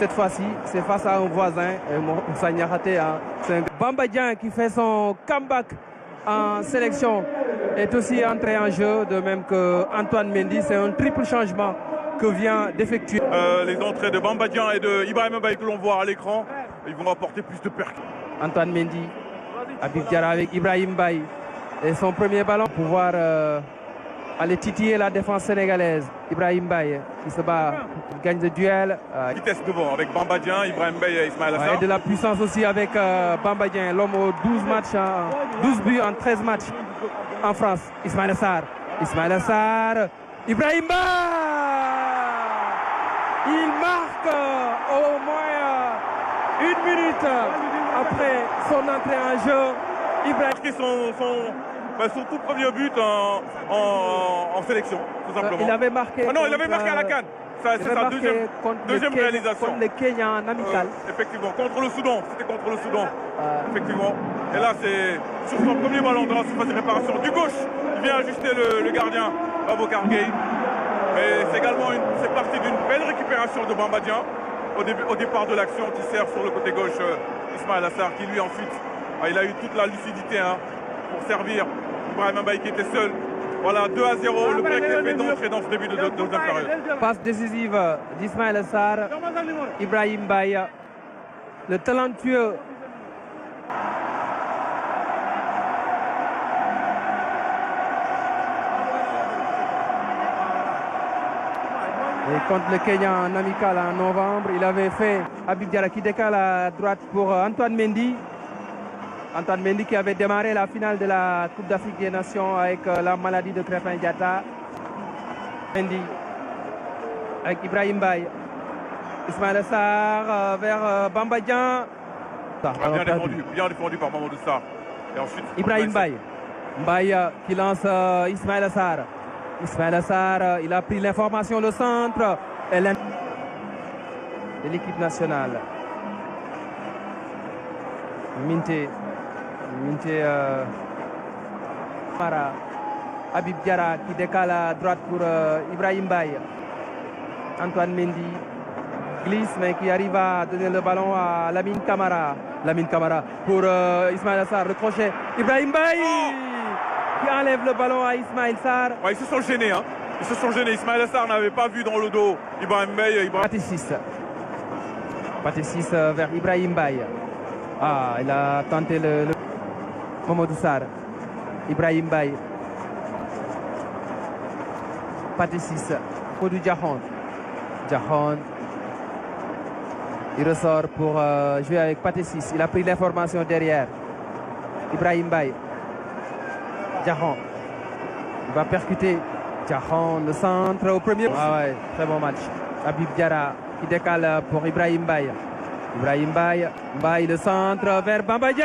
cette fois-ci, c'est face à un voisin, Moussa Niakhaté. Hein. C'est un Bamba Dieng qui fait son comeback en sélection est aussi entré en jeu, de même que Antoine Mendy. C'est un triple changement que vient d'effectuer. Les entrées de Bamba Dieng et de Ibrahima Mbaye que l'on voit à l'écran, ils vont apporter plus de percussions. Antoine Mendy, Habib Diarra avec Ibrahima Mbaye et son premier ballon pour pouvoir aller titiller la défense sénégalaise. Ibrahima Mbaye qui se bat, qui gagne le duel. Vitesse devant avec Bamba Dieng, Ibrahima Mbaye et Ismaïla Sarr. Et de la puissance aussi avec Bamba Dieng, l'homme aux 12 matchs, 12 buts en 13 matchs en France. Ismaïla Sarr, Ibrahima Mbaye, il marque au moins 1 minute après son entrée en jeu. Ibrahima son tout premier but en sélection, tout simplement. Il avait marqué. Non, il avait marqué à la CAN. C'est sa deuxième réalisation. Contre le Kenya en amical. Effectivement, contre le Soudan. C'était contre le Soudan. Effectivement. Et là, c'est sur son premier ballon dans la surface de réparation. Du gauche, il vient ajuster le gardien, Babacar Gueye. Mais c'est également parti d'une belle récupération de Bamba Dieng au départ de l'action qui sert sur le côté gauche Ismaïla Sarr qui lui ensuite, il a eu toute la lucidité pour servir Ibrahima Mbaye qui était seul. Voilà, 2-0, le break est fait d'entrée dans ce début de deuxième période. Passe décisive d'Ismaïla Sarr, Ibrahima Mbaye, le talentueux. Et contre le Kenya en amical en novembre, il avait fait Habib Diarra qui décale à droite pour Antoine Mendy. Antoine Mendy qui avait démarré la finale de la Coupe d'Afrique des Nations avec la maladie de Crépin Diatta. Mendy avec Ibrahima Mbaye. Ismaïla Sarr vers Bamba Dieng. Bien défendu par Mamadou Sarr. Et ensuite, Ibrahima Mbaye. Mbaye qui lance Ismaïla Sarr. Ismaïla Sarr, il a pris l'information, le centre et de l'équipe nationale. Minté Mara, Habib Diarra qui décale à droite pour Ibrahima Mbaye. Antoine Mendy glisse mais qui arrive à donner le ballon à Lamine Camara. Lamine Camara pour Ismaïla Sarr, le crochet. Ibrahima Mbaye qui enlève le ballon à Ismaïla Sarr. Ouais, ils se sont gênés. Ils se sont gênés. Ismaïla Sarr n'avait pas vu dans le dos Ibrahima Mbaye. Pathé 6 vers Ibrahima Mbaye. Il a tenté le Mamadou Sarr. Ibrahima Mbaye. Pathé 6. Kodou Diahon. Il ressort pour jouer avec Pathé 6. Il a pris l'information derrière. Ibrahima Mbaye. Diahon. Il va percuter. Diahon, le centre au premier. Très bon match. Habib Diarra qui décale pour Ibrahima Mbaye. Mbaye, le centre vers Bamba Dieng.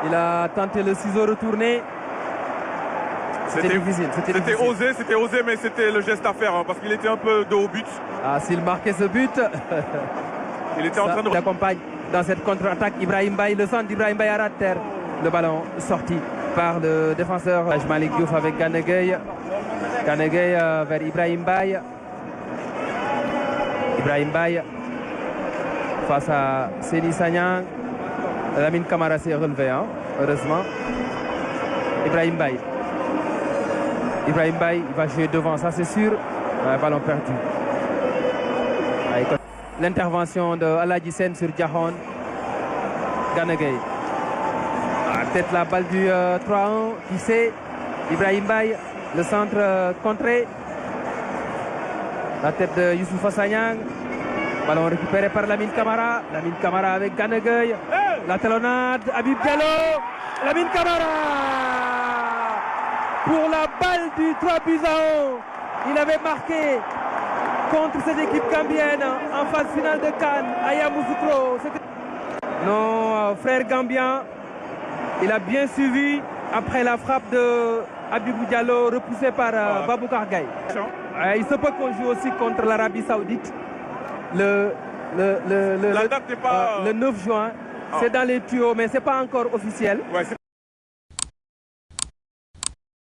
Il a tenté le ciseau retourné. C'était difficile. C'était osé, mais c'était le geste à faire parce qu'il était un peu dos au but. S'il marquait ce but, il était en train de... Il accompagne dans cette contre-attaque Ibrahima Mbaye, le centre d'Ibrahima Mbaye à ras de terre. Le ballon sorti par le défenseur Malick Diouf avec Gana Gueye. Gana Gueye vers Ibrahima Mbaye. Ibrahima Mbaye face à Seny Sagnan. Lamine Camara s'est relevé, heureusement. Ibrahima Mbaye. Il va jouer devant, ça c'est sûr. Ballon perdu. L'intervention de Aladji Sène sur Diahon. Gana Gueye. Peut-être la balle du 3-1, qui sait. Ibrahima Mbaye, le centre contré. La tête de Youssoupha Sagnang. Ballon récupéré par Lamine Camara. Lamine Camara avec Gana Gueye. La talonnade, Habib Diallo. Lamine Camara pour la balle du 3-1. Il avait marqué contre cette équipe gambienne en phase finale de CAN à Yamoussoukro. Non, frère gambien, il a bien suivi après la frappe de Habibou Diallo repoussé par Babacar Gueye. Il se peut qu'on joue aussi contre l'Arabie Saoudite le 9 juin. C'est dans les tuyaux, mais ce n'est pas encore officiel.